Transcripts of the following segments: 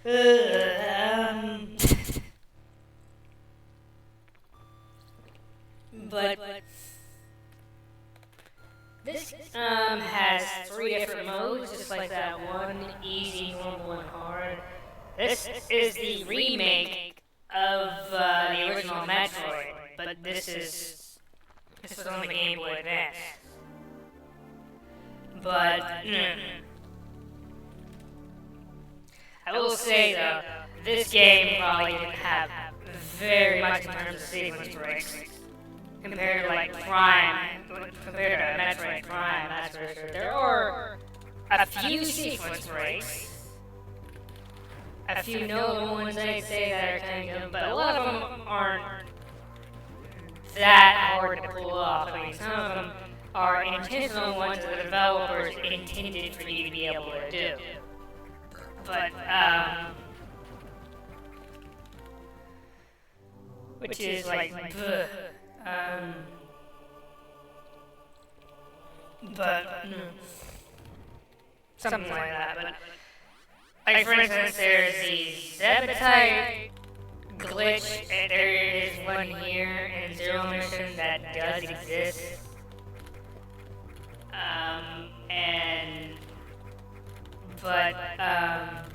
Um, but this has three different modes, just like that one: easy, normal, and hard. This is the remake of the original Metroid, but this was on the Game Boy Advance. But I will say though, this game probably didn't have very much in terms of sequence breaks compared to like Prime, compared to Metroid Prime. That's for sure. There are a few sequence breaks, a few notable ones I'd say that are kind of good, but a lot of them aren't that hard to pull off. I mean, some of them are intentional ones that the developers intended for you to be able to do. But, which is like, but, something like that. But, like, for instance, there's the Zebetite glitch, and there is one here in Zero Mission that does exist.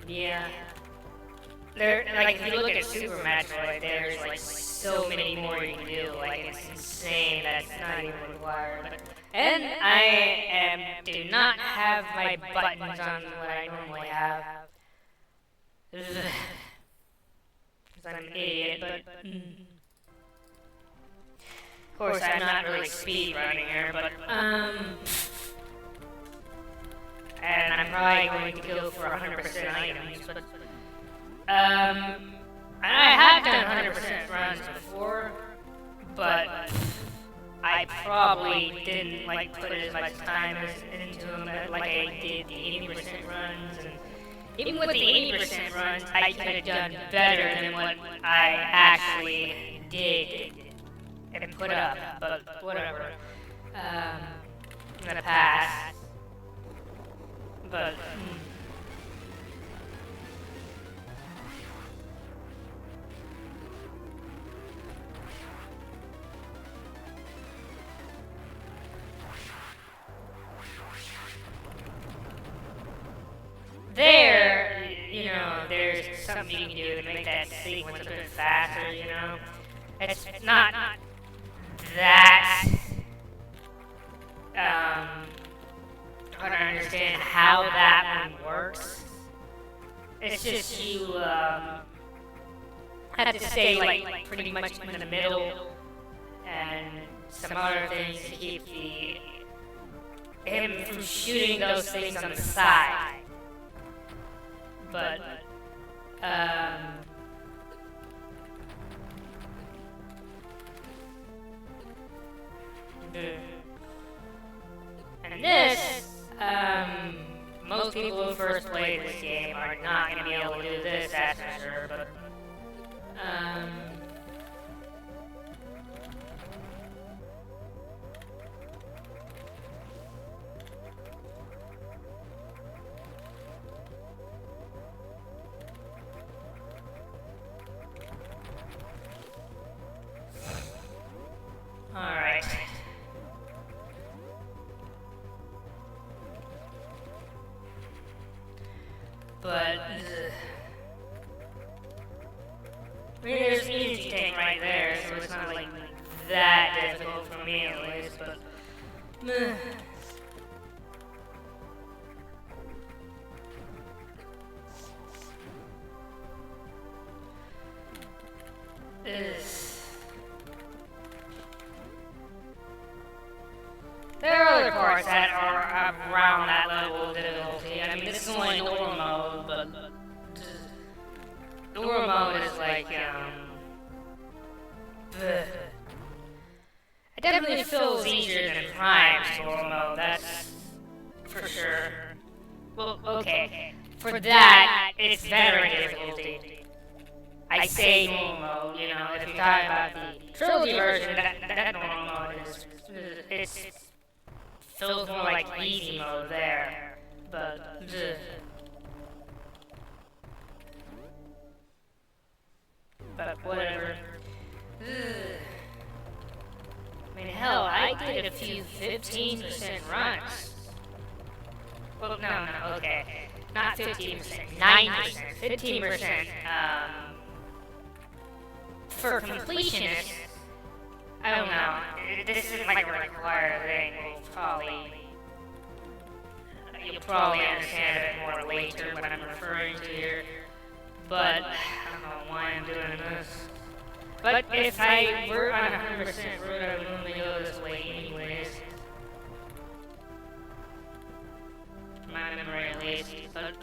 Yeah. There, like, if you look at Super Metroid, there's, like, so many more you can do. Like, it's insane that's not even required. And do not have my buttons on what I normally have. Because I'm an idiot, but... Of course, I'm not really speed running here, but, and I'm probably going to go for 100% items, but, and I have done 100% runs before, but I probably didn't, like, put as much time into them like I did the 80% runs, and even with the 80% runs, I could have done better than what I actually did and put up, but whatever. I'm gonna pass. But there, you know, there's something you can do to make that sequence a bit faster, you know? It's not that, I don't understand how that one works. It's just you, have to stay, like, pretty much in the middle, and some other things to keep him from shooting those things on the side. But, and this, most people who first play this game are not going to be able to do this, that's for sure, but, alright. But, I mean, there's an easy thing right there, so it's not, like, that difficult for me at least, but, there are other parts that are around that level of difficulty. I mean, this is only normal mode, but normal mode is like, it definitely feels easier than Prime's normal mode, that's for sure. Well, okay, for that, it's better in difficulty. I say normal mode, you know, if you're talking about the trilogy version, that normal mode is, it's feels more like easy mode there, but did a few 15% runs. Well, no, okay. Not 15%, 9%, 15%, for completionists. I don't know. This is like a required thing. You'll probably understand a bit more later what I'm referring to here. But I don't know why I'm doing this. But if I were on 100% road, I would only go this way anyways. My memory at least. But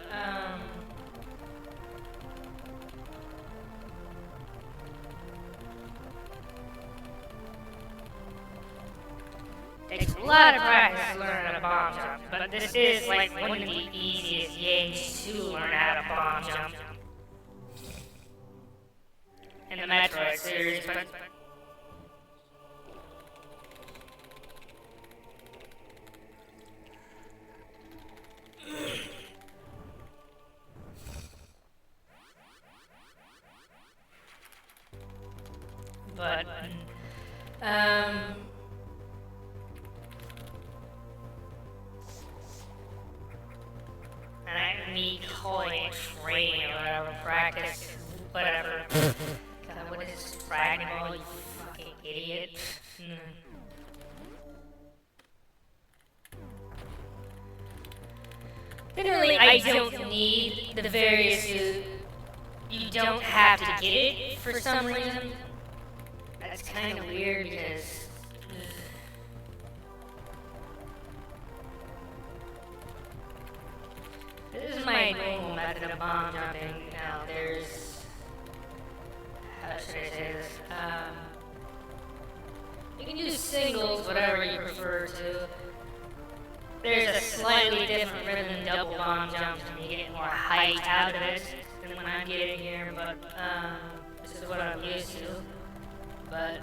takes a lot of practice to learn how to bomb jump, but this is like one of the easiest games to learn how to bomb jump in the Metroid series, but and me calling it training or whatever, practice, whatever. God, what is Dragon Ball, you fucking idiot? Generally, I don't need the various suit. You don't have to get it for some reason. That's kind of weird because this is my normal method of bomb jumping. Now there's, how should I say this? You can do singles, whatever you prefer to. There's a slightly different rhythm than double bomb jumps, and you get more height out of it than when I'm getting here. But this is what I'm used to. But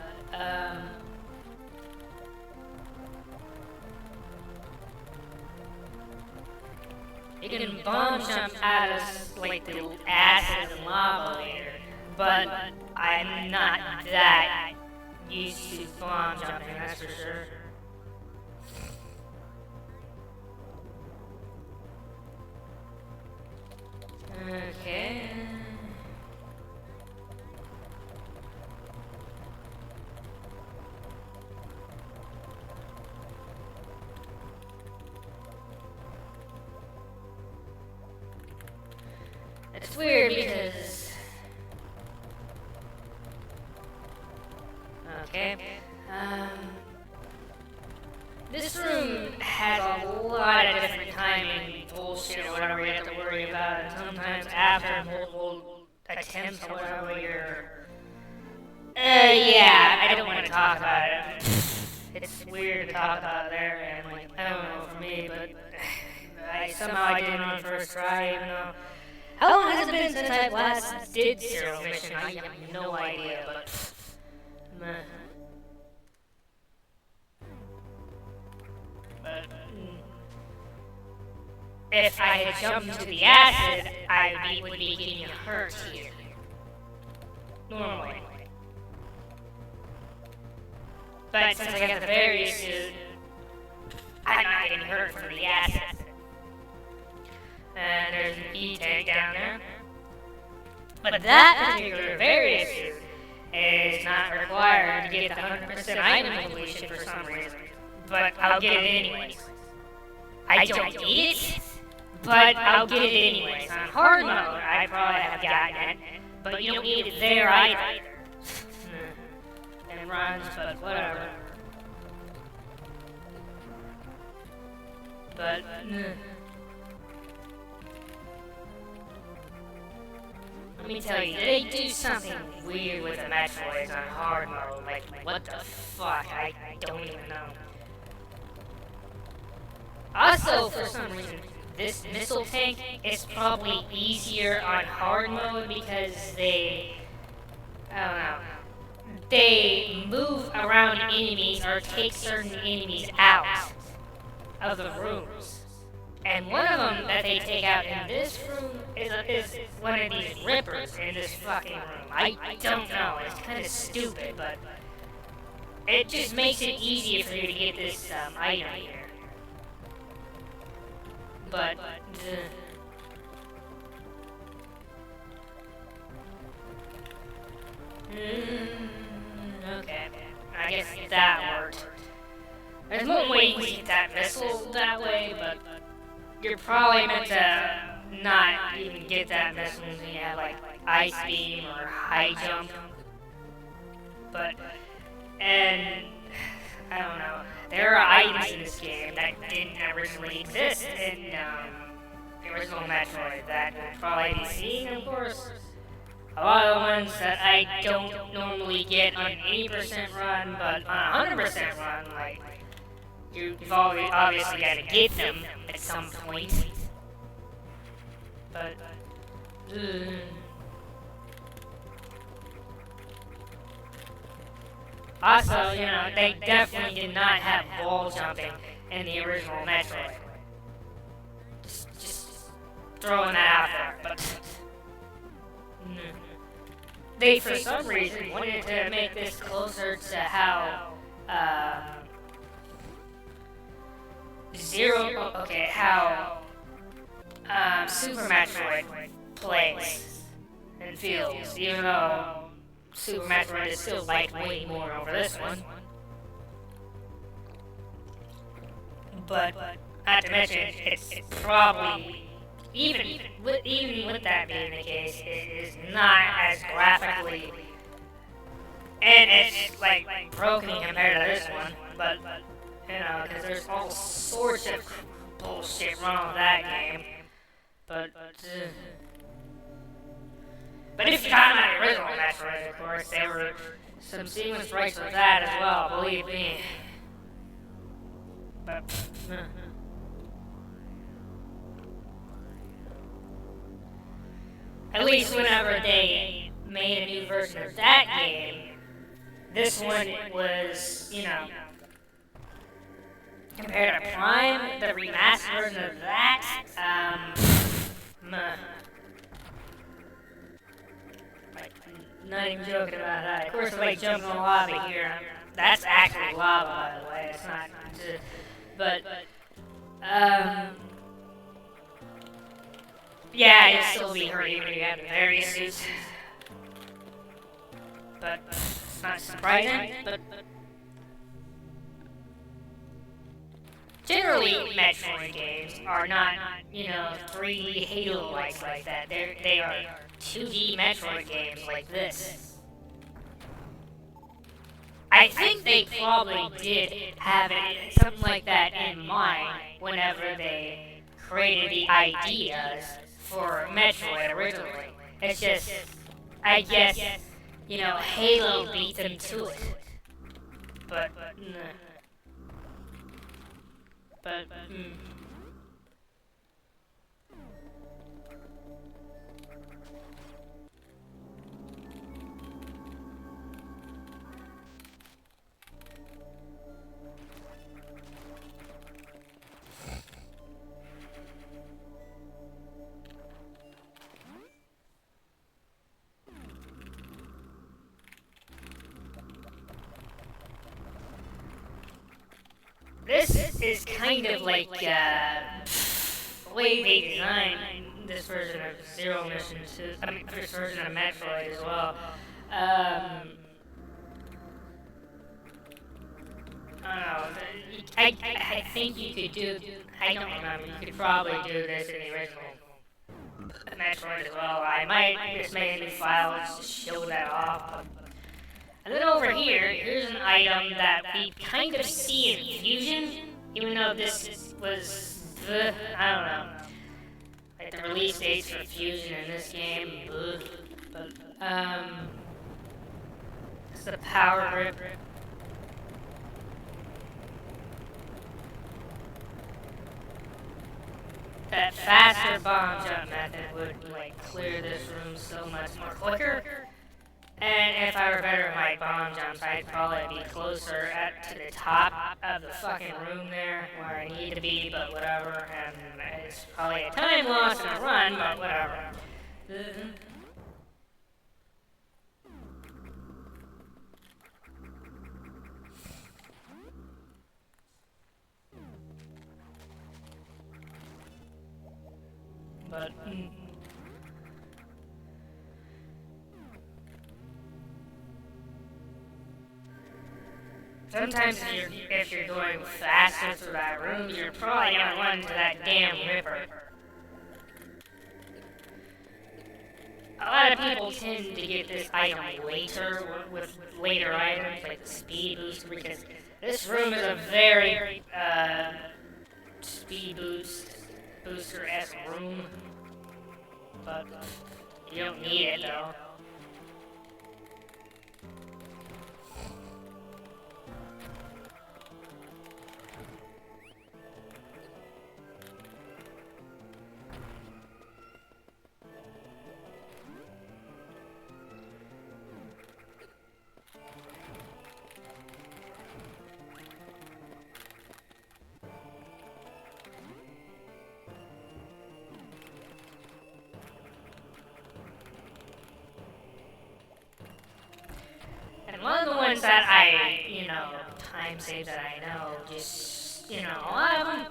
you can bomb jump out of like the acid and lava later, but I'm not that used to bomb jumping, that's for sure. Okay. It's weird because this room has a lot of different timing bullshit or whatever you have to worry about, and sometimes after multiple attempts or whatever yeah, I don't want to talk about it. It's weird to talk about there, and like, I don't know for me, but somehow I did it on first try, even though. How long has it been since I last did Zero Mission? I have no idea, but if I had jumped into the acid, I would be getting hurt here. Normally. But since I got the fairy suit, I'm not getting hurt from the acid. And there's an E-tank down there. But that particular fairy suit is not required to get the 100% item completion for some reason. But I'll get it anyways. I don't need it, but I'll get it anyways. On hard mode, I probably have gotten it, but you don't need it there either. And runs, but whatever. But, let me tell you, they do something weird with the Metroids on hard mode. Like, what the fuck? I don't even know. Also, for some reason, this missile tank is probably easier on hard mode because they, I don't know, they move around enemies or take certain enemies out of the rooms. And one of them that they take out in this room is one of these rippers in this fucking room. I don't know, it's kind of stupid, but it just makes it easier for you to get this item here. But okay, I guess that worked. There's more ways to get that missile that way, but you're probably meant to not even get that missile until you have like ice beam or high jump. But and I don't know. There are items in this game that didn't originally exist in the original Metroid that you'll probably be seeing, of course. A lot of the ones that I don't normally get on an 80% run, but on a 100% run, like, you've obviously got to get them at some point. But, also, you know, they definitely did not have wall jumping in the original Metroid. Just throwing that out there, but they, for some reason, wanted to make this closer to how, Super Metroid plays and feels, even though Super Metroid is still liked way more over this one. But, not to mention, it's probably, even with that being the case, it is not as graphically, and it's like broken compared to this one, but you know, because there's all sorts of bullshit wrong with that game. But if you're talking about the original Metroid, of course, there were some seamless breaks with that as well, believe me. But at least whenever they made a new version of that game, this one was, you know, compared to Prime, the remastered version of that, like, not even joking about that. Of course, like jumping in the lava here, that's actually lava, by the way. It's not, but yeah, you'll still be hurt even if you have the various suits. But it's not surprising. But generally, Metroid games are not, you know, 3D Halo-likes like that. They are 2D Metroid games like this. I think they probably did have something like that in mind whenever they created the ideas for Metroid originally. It's just, I guess, you know, Halo beat them to it. But this is kind of like the way they designed this version of Zero Mission 2. I mean, this version of Metroid as well. I don't know. I think you could do. I don't remember. You could probably do this in the original Metroid as well. I might just make a new file just to show that off. And then over here, here's an item that we kind of see in Fusion, even though this was, I don't know, like the release dates for Fusion in this game, but, it's the power grip. That faster bomb jump method would, like, clear this room so much more quicker. And if I were better at my bomb jumps, I'd probably be closer to the top of the fucking room there, where I need to be, but whatever. And it's probably a time loss in a run, but whatever. But sometimes if you're going faster through that room, you're probably gonna run into that damn river. A lot of people tend to get this item later with later items like the speed booster because this room is a very speed booster-esque room, but you don't need it though. And one of the ones that time saves that I know, just, a lot of them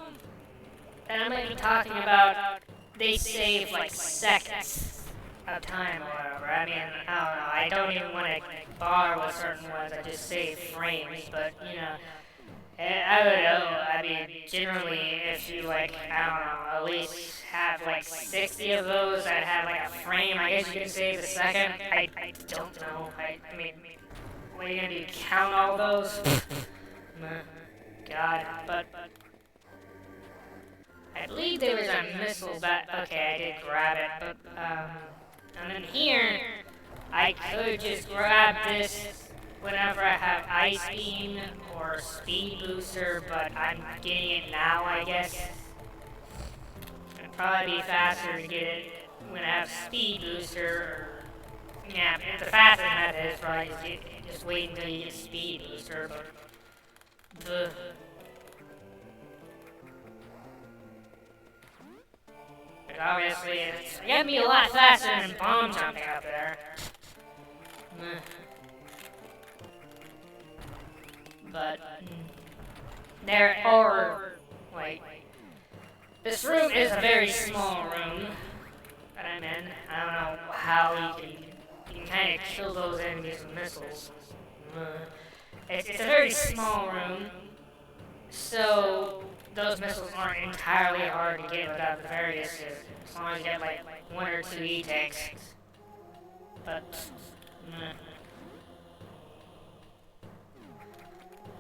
that I'm going to be talking about, they save like seconds of time or whatever. I mean, I don't know, I don't even want to bar with certain ones, I just save frames, but, I don't know, I mean, generally, if you, at least have, 60 of those that have, a frame, I guess you can save a second. I don't know, I mean, what are you gonna do, count all those? God, but I believe there was a missile back, okay, I did grab it, but, and then here, I could just grab this whenever I have Ice Beam or Speed Booster, but I'm getting it now, I guess. It'd probably be faster to get it when I have Speed Booster. Yeah, the fastest method is probably just wait until you get Speed Booster, but obviously it's gonna be a lot faster than bomb jumping up there. But there are, this room is a very small room that I'm in. I don't know how you can kind of kill those enemies with missiles. It's a very small room, so those missiles aren't entirely hard to get without the various, as long as you get one or two E-tanks. But,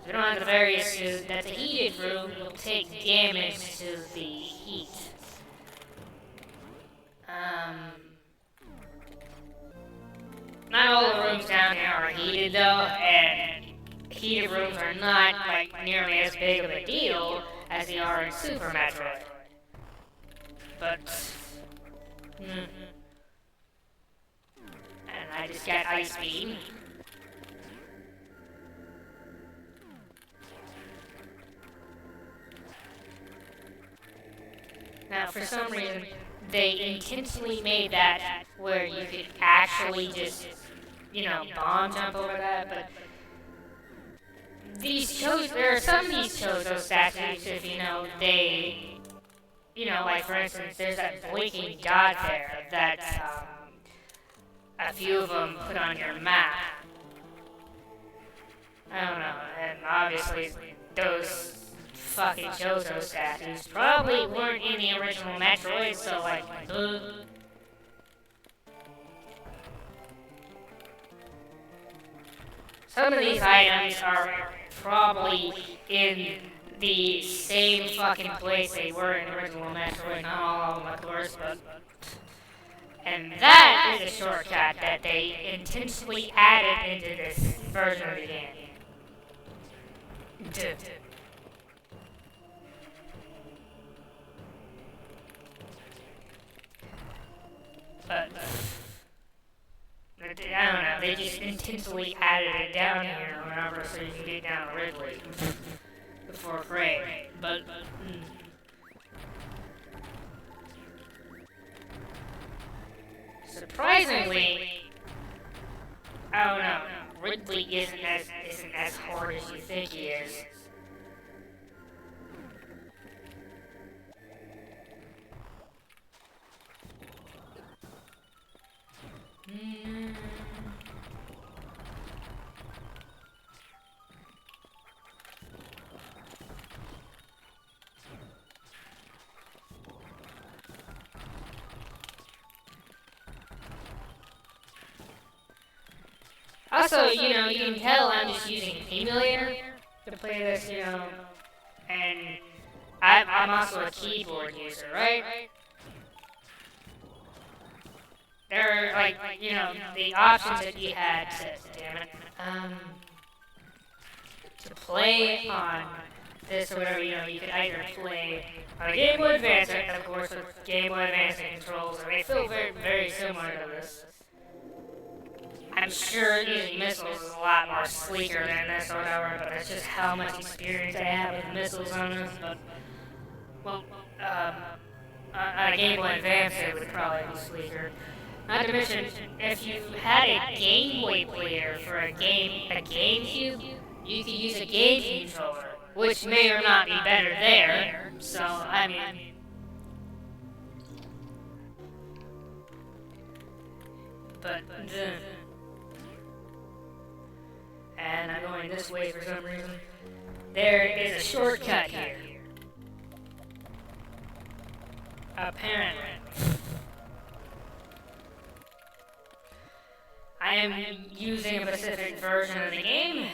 if you don't have the various suit, that's a heated room, you'll take damage to the heat. Not all the rooms down here are heated though, and heated rooms are not nearly as big of a deal as they are in Super Metroid. But, and I just got Ice Beam. Now, for some reason, they intentionally made that where you could actually just, bomb jump over that, but there are some of these Chozo statues, if they, for instance, there's that blinking dot there that, a few of them put on your map. I don't know, and obviously, those fucking Chozo statues probably weren't in the original Metroid, so some of these items are probably in the same fucking place they were in the original Metroid, not all of them of course, but... And that is a shortcut that they intentionally added into this version of the game. But, I don't know, they just intentionally added it down here or whatever so you can get down to Ridley before Prey. But surprisingly, I don't know, Ridley isn't as hard as you think he is. Also, you know, you can tell I'm just using an emulator to play this, you know, and I'm also a keyboard user, right? There are, like, you know, the options that you had to, damn it, to play on this or whatever, you know, you could either play on a Game Boy Advance, of course, with Game Boy Advance controls, and they feel very, very similar to this. I'm sure using missiles is a lot more sleeker than this or whatever, but that's just how much experience I have with missiles on this. But, well, on a Game Boy Advance it would probably be sleeker. Not to mention, if you had a Game Boy player for a GameCube, you could use a GameCube controller, which may or not be better there. So, I mean, but and I'm going this way for some reason. There is a shortcut here. Apparently. I am using a specific version of the game.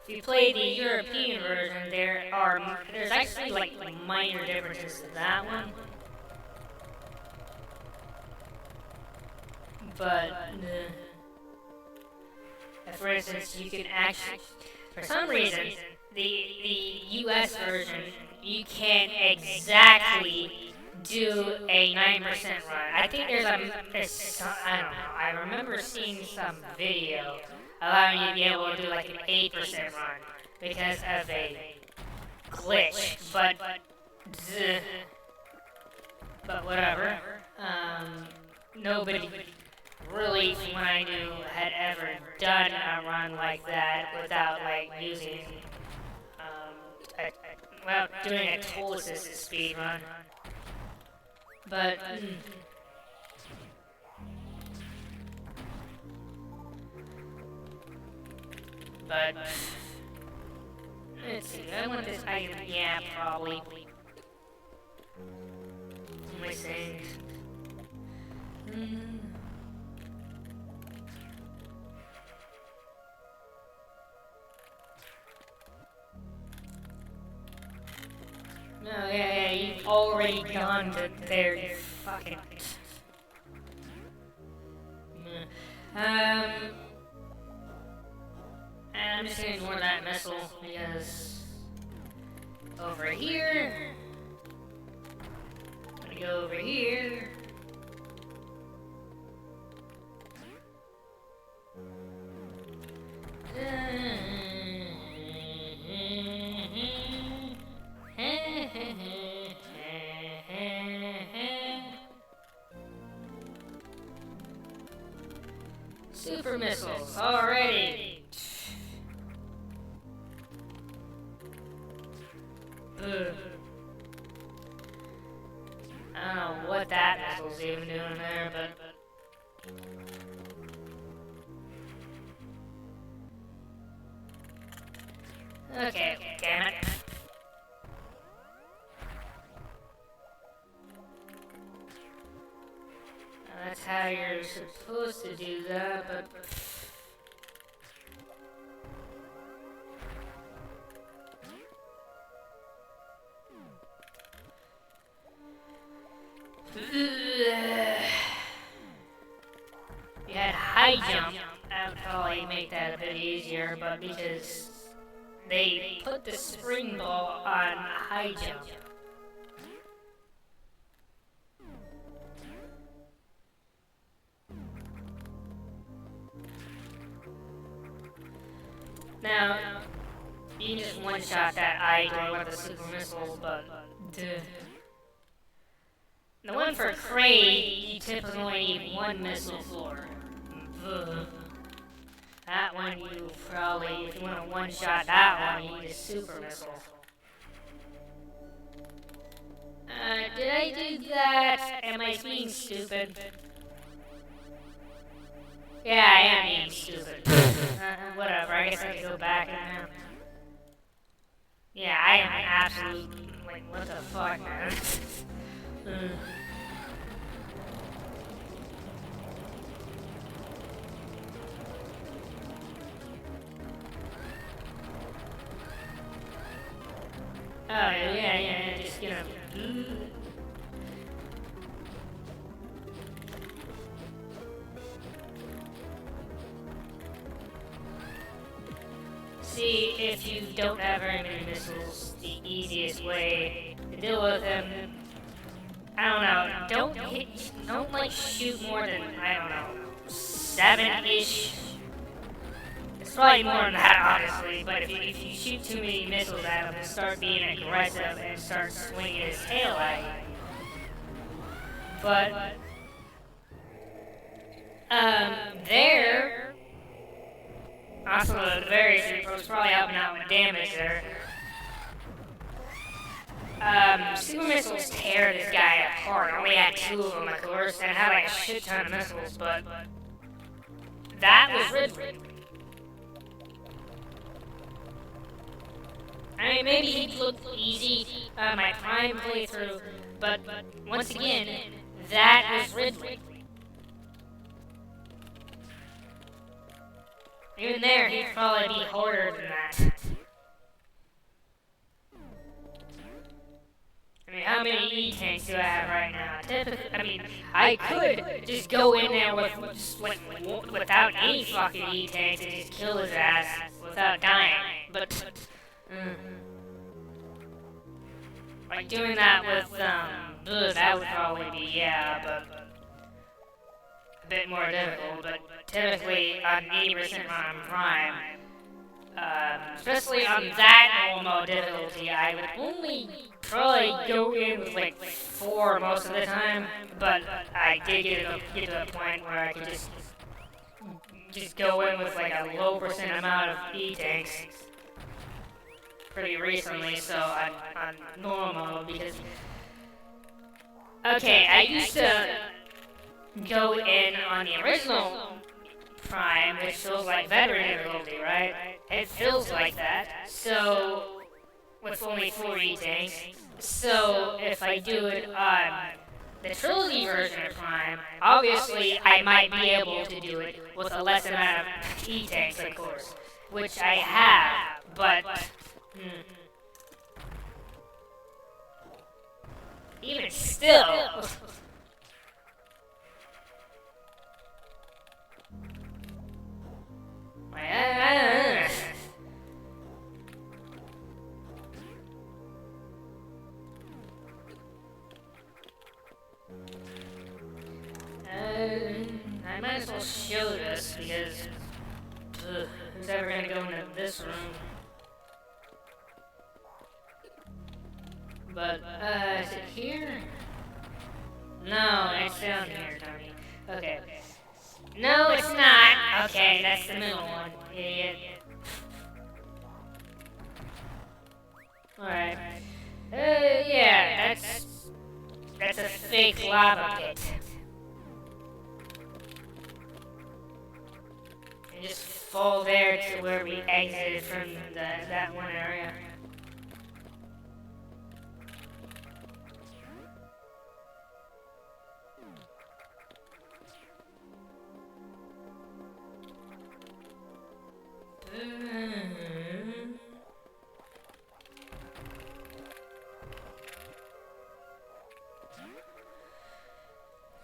If you play the European version, there's actually like minor differences to that one. But for instance, you can actually, for some reason, the US version, you can't exactly do a 9% run. I think there's I don't know, I remember seeing some video allowing you to be able to do like an 8% run because of a glitch, but whatever. Nobody really, when I knew, had ever done a run like that without like using, well, doing a tool assisted speed run. But let's see. I want this item. Yeah, probably. My things. No, yeah, you've already gone to there, you fucking... And I'm just gonna ignore that missile, because... Over here... I'm gonna go over here... Super missiles, already. I don't know what that missile's even doing there, but okay, damn it. That's how you're supposed to do that, but... You had high jump, that would probably make that a bit easier, but because they put the spring ball on high jump. Now, you can just one-shot that idol with the super missiles, but... The one for Kraid, you typically only need one missile for. That one you probably, if you want to one-shot that one, you need a super missile. Did I do that? Am I being stupid? Yeah, I am being stupid. Whatever, I guess I can go back and yeah, I am an absolute, like, what the fuck, man? Oh, yeah, just, you know. See, if you don't have very many missiles, the easiest way to deal with them, I don't know, don't like shoot more than, I don't know, 7-ish. It's probably more than that, honestly, but if you shoot too many missiles at him and start being aggressive and start swinging his tail at you. But, there, also the very was probably helping out with damage there. Super missiles tear this guy apart. I only had 2 of them, of course, and I had like a shit ton of missiles, but that was Ridley. I mean, maybe he looked easy my Prime playthrough, but once again, that was Ridley. Even there, he'd probably be harder than that. I mean, how many E-tanks do I have right now? I mean, I could just go in there without any fucking E-tanks and just kill his ass without dying, but like doing that with, that would probably be, yeah, but a bit more difficult, but typically on 80% on Prime, especially on that normal difficulty, I would only probably go in with like 4 most of the time, but I did get to a point where I could just go in with like a low % amount of E-tanks pretty recently, so on normal, because okay, I used to go in on the original Prime, which feels like veteran difficulty, right? It feels like that. So, with only 4 E-tanks. So, if I do it on the trilogy version of Prime, obviously I might be able to do it with a less amount of E-tanks, of course, which I have, but even still. I might as well show this because who's ever gonna go into this room? But is it here? No, it's down here, Tony. Okay. No, it's not. Okay, that's the middle one. Idiot. Alright. Yeah, that's a fake lava pit. And just fall there to where we exited from that one area.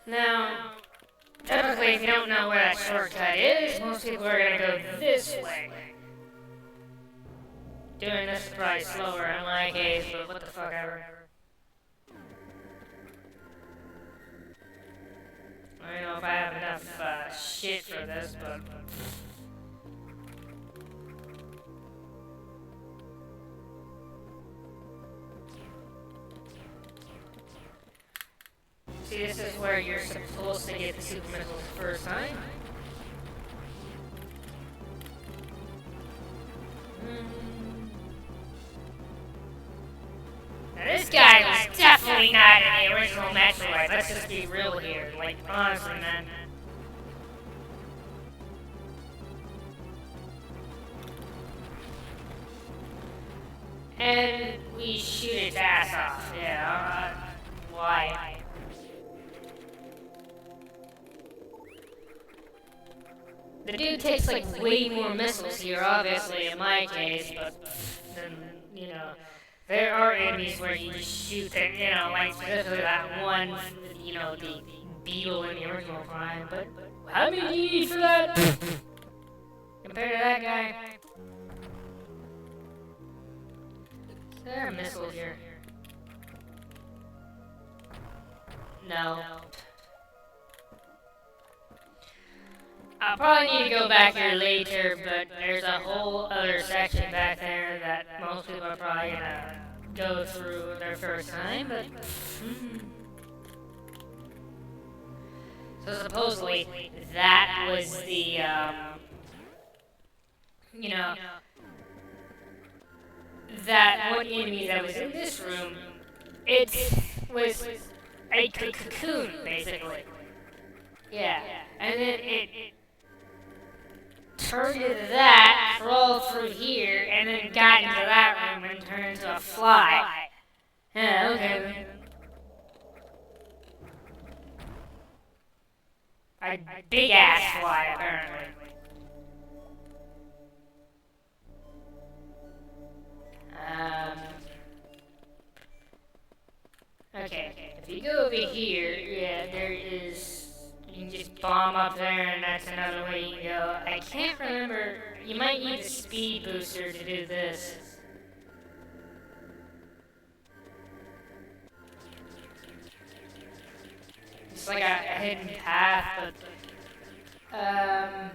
Now, typically, if you don't know where that shortcut is, most people are gonna go this way. Doing this is probably slower in my case, but what the fuck ever. I don't know if I have enough shit for this, but. See, this is where you're supposed to get the super missiles the first time. Now this guy was definitely not in the original Metroid. Let's just be real here. Like, honestly, man. and we shoot its ass off. Yeah, why? The dude takes like way more missiles here, obviously, in my case, but then, you know, there are enemies where you just shoot them, you know, like specifically that one, you know, the beetle in the original Prime, but how many do you need for that? Compared to that guy. Is there a missile here? No. I'll probably need to go back here later, but there's a whole other section back there that most people are probably gonna go through their first time, but... So supposedly, that was the, you know, that one enemy that was in this room, it was a cocoon, basically. Yeah, and then it turned into that, crawled through here, and then got into that room and turned into a fly. Yeah, okay. A big ass fly, apparently. Okay, if you go over here, yeah, there is... You can just bomb up there, and that's another way you can go. I can't remember... You might need a speed booster to do this. It's like a hidden path, but...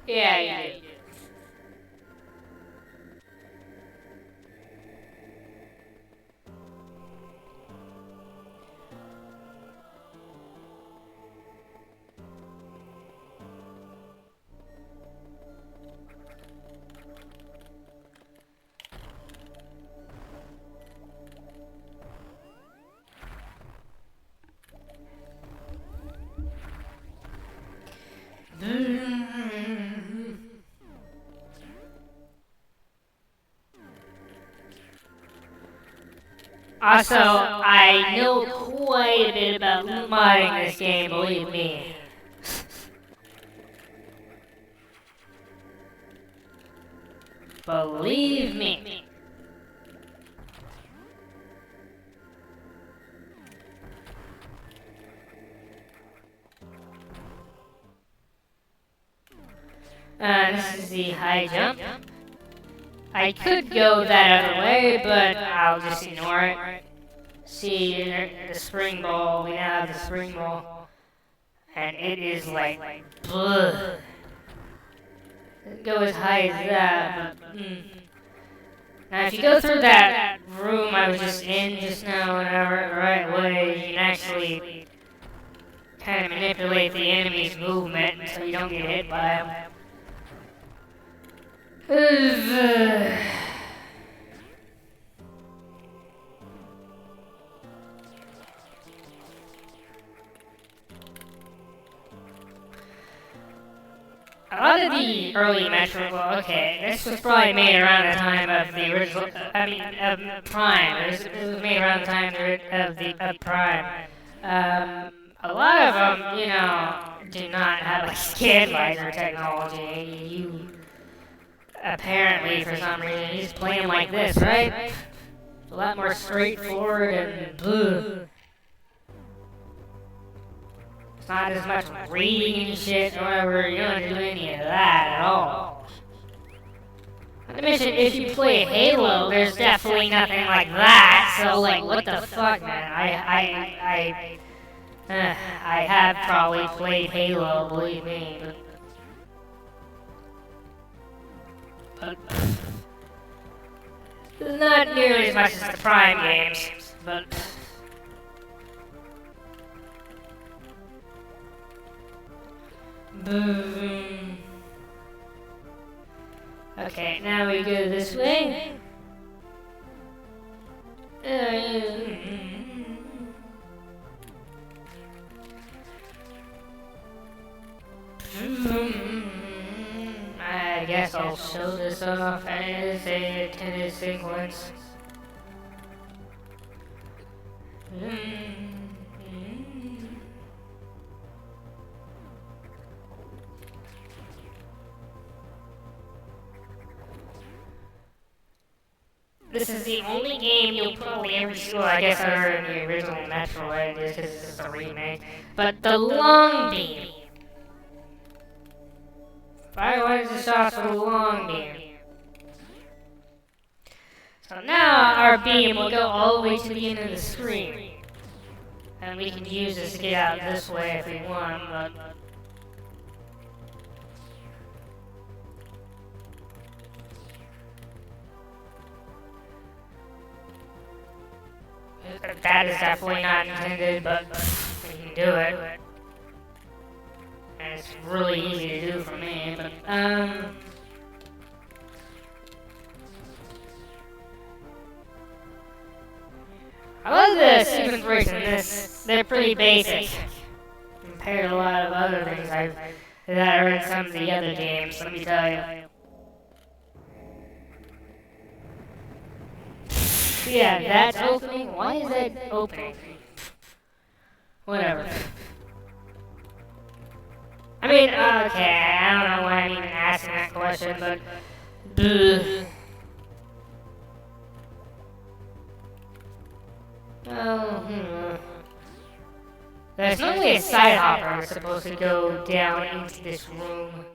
Yeah, you do. Also, I know quite a bit about modding this game, believe me. Believe me. This is the high jump. I could go that other way, but I'll just ignore it. See, the spring ball, we now have the spring ball. And it is like, bleh. Go as high as that, but, Now if you go through that room I was just in just now, whatever, the right way, you can actually kind of manipulate the enemy's movement so you don't get hit by them. A lot of the early Metroid, well, okay, this was probably made around the time of the original, of Prime. It was made around the time of Prime. A lot of them, you know, do not have like scan laser technology. You apparently, for some reason, you just play them like this, right? It's a lot more straightforward and blue. It's not as much reading and shit or whatever, you don't do any of that at all. Not to mention, if you play Halo, there's definitely nothing like that, so like, what the fuck, man? I have probably played Halo, believe me, but not nearly as much as the Prime games, but... Boom. Okay, now we go this way. I guess I'll show this off as a intended sequence. This is the only game you'll probably ever see, well, I guess other than the original Metroid, just because it's just a remake. But the long beam. Fire was the shots for the long beam. So now our beam will go all the way to the end of the screen. And we can use this to get out this way if we want, but... That is definitely not intended, but we can do it. And it's really easy to do for me, but, I love the sequence breaks in this. They're pretty basic compared to a lot of other things that are in some of the other games, let me tell you. Yeah, that's opening. Why is that opening? Whatever. I mean, okay, I don't know why I'm even asking that question, but... Oh, There's no way a side hopper is supposed to go down into this room.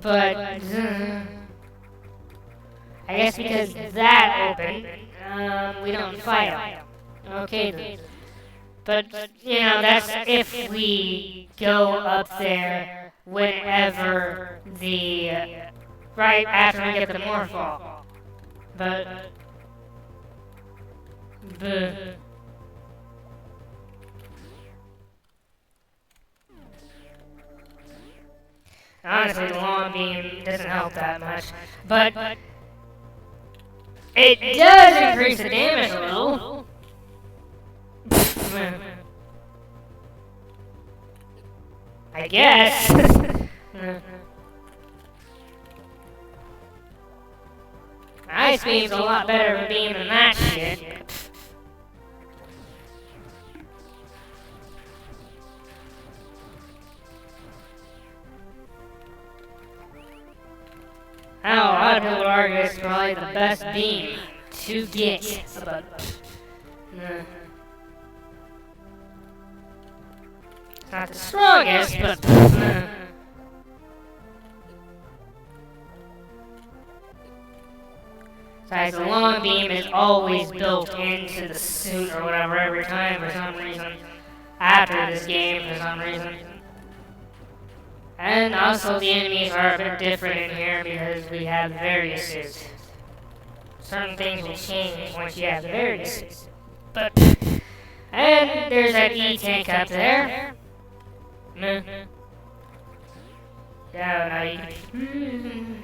But, I guess because that opened, we don't fight them. Okay then. But, you know, that's if we go up there whenever the, right after we get the Morphball. But, honestly, the long beam doesn't help that much. But it does increase the damage a little. I guess. Ice beam's a lot better of a beam than that shit. I know a lot of people would argue it's probably the best beam to get, but it's not the strongest, but besides, the long beam is always built into the suit or whatever every time for some reason. After this game, for some reason. And also the enemies are a bit different in here because we have various suits. Certain things will change once you have the various suits. But, and there's that E-tank up there. Yeah, now you can...